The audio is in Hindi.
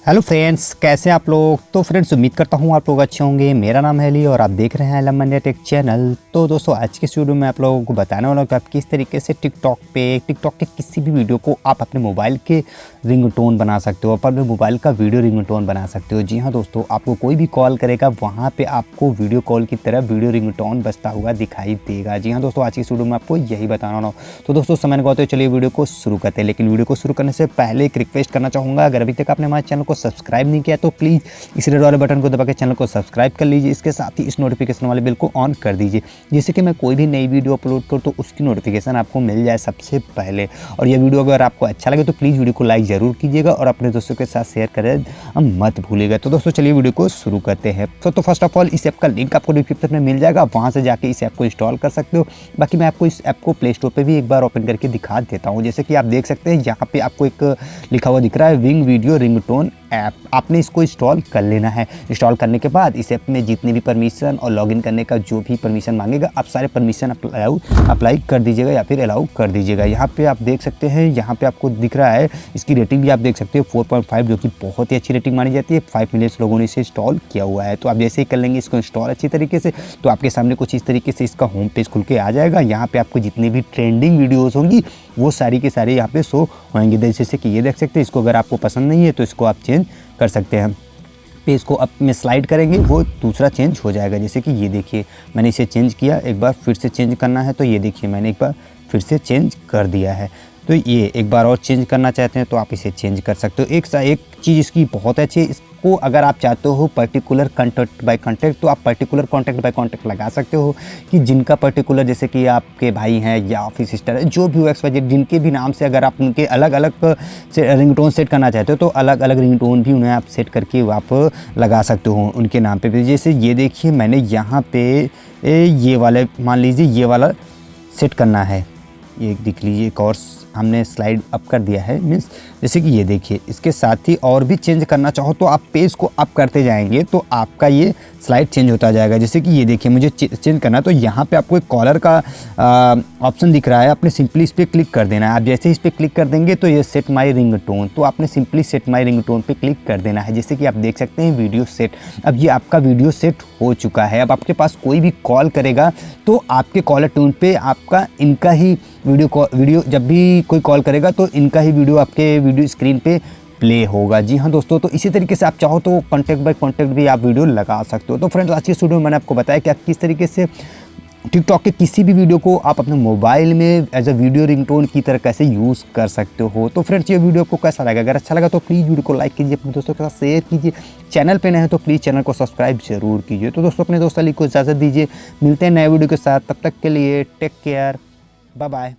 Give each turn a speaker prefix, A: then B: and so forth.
A: हेलो फ्रेंड्स, कैसे हैं आप लोग। तो फ्रेंड्स, उम्मीद करता हूँ आप लोग अच्छे होंगे। मेरा नाम है अली और आप देख रहे हैं लमन टेक चैनल। तो दोस्तों, आज के वीडियो में आप लोगों को बताने वाला हूँ कि आप किस तरीके से टिकटॉक के किसी भी वीडियो को आप अपने मोबाइल के रिंगटोन बना सकते हो, अपने मोबाइल का वीडियो रिंगटोन बना सकते हो। जी हाँ दोस्तों, आपको कोई भी कॉल करेगा वहाँ पर आपको वीडियो कॉल की तरह वीडियो रिंगटोन बजता हुआ दिखाई देगा। जी हाँ दोस्तों, आज की वीडियो में आपको यही बताना वाला हूँ। तो दोस्तों, समय लगाते हुए चलिए वीडियो को शुरू करते हैं। लेकिन वीडियो को शुरू करने से पहले एक रिक्वेस्ट करना चाहूँगा, अगर अभी तक आपने हमारे चैनल को सब्सक्राइब नहीं किया तो प्लीज़ इस रेड वाले बटन को दबा के चैनल को सब्सक्राइब कर लीजिए। इसके साथ ही इस नोटिफिकेशन वाले बेल को ऑन कर दीजिए, जिससे कि मैं कोई भी नई वीडियो अपलोड करूँ तो उसकी नोटिफिकेशन आपको मिल जाए सबसे पहले। और ये वीडियो अगर आपको अच्छा लगे तो प्लीज़ वीडियो को लाइक ज़रूर कीजिएगा और अपने दोस्तों के साथ शेयर करें मत भूलिएगा। तो दोस्तों, चलिए वीडियो को शुरू करते हैं। तो फर्स्ट ऑफ ऑल, इस ऐप का लिंक आपको डिस्क्रिप्शन में मिल जाएगा, वहाँ से जाके इस ऐप को इंस्टॉल कर सकते हो। बाकी मैं आपको इस ऐप को प्ले स्टोर पर भी एक बार ओपन करके दिखा देता हूँ। जैसे कि आप देख सकते हैं, यहाँ पे आपको एक लिखा हुआ दिख रहा है विंग वीडियो रिंगटोन ऐप। आपने इसको इंस्टॉल कर लेना है। इंस्टॉल करने के बाद इस ऐप में जितने भी परमिशन और लॉगिन करने का जो भी परमिशन मांगेगा, आप सारे परमिशन अप्लाई कर दीजिएगा या फिर अलाउ कर दीजिएगा। यहाँ पे आप देख सकते हैं, यहाँ पे आपको दिख रहा है, इसकी रेटिंग भी आप देख सकते हो 4.5, जो कि बहुत ही अच्छी रेटिंग मानी जाती है। 5 मिलियन लोगों ने इसे इंस्टॉल किया हुआ है। तो आप जैसे ही कर लेंगे इसको इंस्टॉल अच्छी तरीके से, तो आपके सामने कुछ इस तरीके से इसका होम पेज खुल के आ जाएगा। यहाँ पे आपको जितनी भी ट्रेंडिंग वीडियोज़ होंगी वो सारी के सारे यहाँ पे शो होंगे। जैसे कि ये देख सकते हैं, इसको अगर आपको पसंद नहीं है तो इसको आप चेंज कर सकते हैं। पेज को अप में स्लाइड करेंगे वो दूसरा चेंज हो जाएगा। जैसे कि ये देखिए, मैंने इसे चेंज किया, एक बार फिर से चेंज करना है तो ये देखिए मैंने एक बार फिर से चेंज कर दिया है। तो ये एक बार और चेंज करना चाहते हैं तो आप इसे चेंज कर सकते हो। एक चीज़ इसकी बहुत अच्छी है, इसको अगर आप चाहते हो पर्टिकुलर कॉन्टैक्ट बाय कॉन्टैक्ट, तो आप पर्टिकुलर कॉन्टैक्ट बाय कॉन्टैक्ट लगा सकते हो कि जिनका पर्टिकुलर, जैसे कि आपके भाई हैं या फिर सिस्टर है, जो भी हो XYZ, जिनके भी नाम से अगर आप उनके अलग अलग से रिंगटोन सेट करना चाहते हो तो अलग अलग रिंगटोन भी उन्हें आप सेट करके आप लगा सकते हो उनके नाम पे। जैसे ये देखिए, मैंने यहाँ पे ये वाले, मान लीजिए ये वाला सेट करना है, ये देख लीजिए, एक और हमने स्लाइड अप कर दिया है। मीन्स जैसे कि ये देखिए, इसके साथ ही और भी चेंज करना चाहो तो आप पेज को अप करते जाएंगे तो आपका ये स्लाइड चेंज होता जाएगा। जैसे कि ये देखिए, मुझे चेंज करना है तो यहाँ पे आपको एक कॉलर का ऑप्शन दिख रहा है, आपने सिंपली इस पर क्लिक कर देना है। आप जैसे ही इस पर क्लिक कर देंगे तो ये सेट माई रिंगटोन, तो आपने सिंपली सेट माई रिंगटोन पे क्लिक कर देना है। जैसे कि आप देख सकते हैं वीडियो सेट, अब ये आपका वीडियो सेट हो चुका है। अब आपके पास कोई भी कॉल करेगा तो आपके कॉलर ट्यून पे आपका इनका ही वीडियो जब भी कोई कॉल करेगा तो इनका ही वीडियो आपके वीडियो स्क्रीन पे प्ले होगा। जी हाँ दोस्तों, तो इसी तरीके से आप चाहो तो कॉन्टैक्ट बाय कॉन्टैक्ट भी आप वीडियो लगा सकते हो। तो फ्रेंड्स, आज की इस वीडियो में मैंने आपको बताया कि आप किस तरीके से टिकटॉक के किसी भी वीडियो को आप अपने मोबाइल में एज अ वीडियो रिंगटोन की तरह कैसे यूज़ कर सकते हो। तो फ्रेंड्स, ये वीडियो आपको कैसा लगा? अगर अच्छा लगा तो प्लीज़ वीडियो को लाइक कीजिए, अपने दोस्तों के साथ शेयर कीजिए। चैनल पे नए हैं तो प्लीज़ चैनल को सब्सक्राइब जरूर कीजिए। तो दोस्तों, अपने दोस्त अली को इजाज़त दीजिए, मिलते हैं नए वीडियो के साथ। तब तक के लिए टेक केयर, बाय बाय।